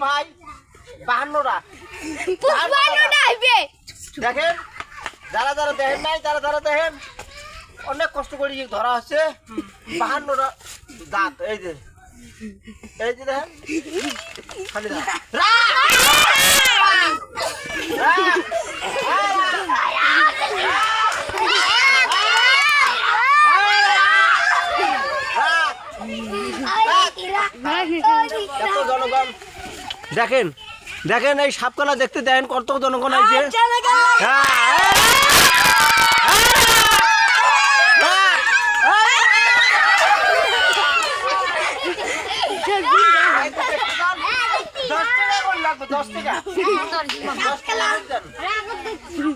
ভাই 52টা দেখেন যারা যারা দেখেন নাই যারা যারা দেখেন অনেক কষ্ট করে ধরা হচ্ছে 52টা দাঁত এই যে দেখেন খালি জনগণ দেখেন দেখেন এই সাপকলা দেখতে দেন কত জনগণ আছে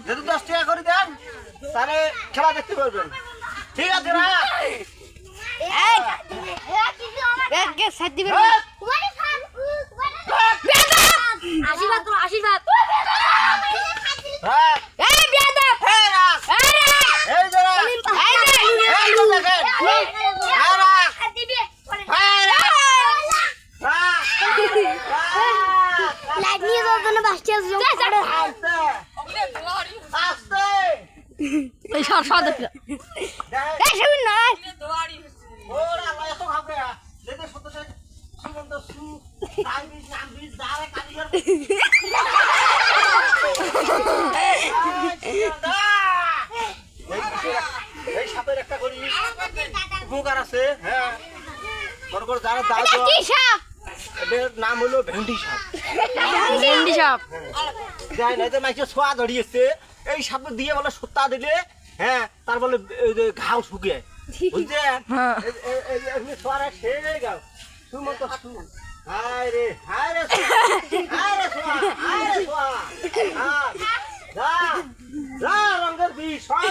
যদি 10 টাকা করে দেন তাহলে খেলা দেখতে পারবেন ঠিক আছে না আশীর্বাদ এই সাপের একটা করি উপকার আছে হ্যাঁ যারা এদের নাম হলো ভেন্ডি সাপ যাই না যে মাইকে ছোঁয়া ধরিয়েছে এই সাপ দিয়ে বলে সুতা দিলে হ্যাঁ তার বলে ঘাও শুকিয়ে বুঝছেন ছোঁয়ারা সেরে গাও সুমন্ত হায় রে রঙের বিষ সব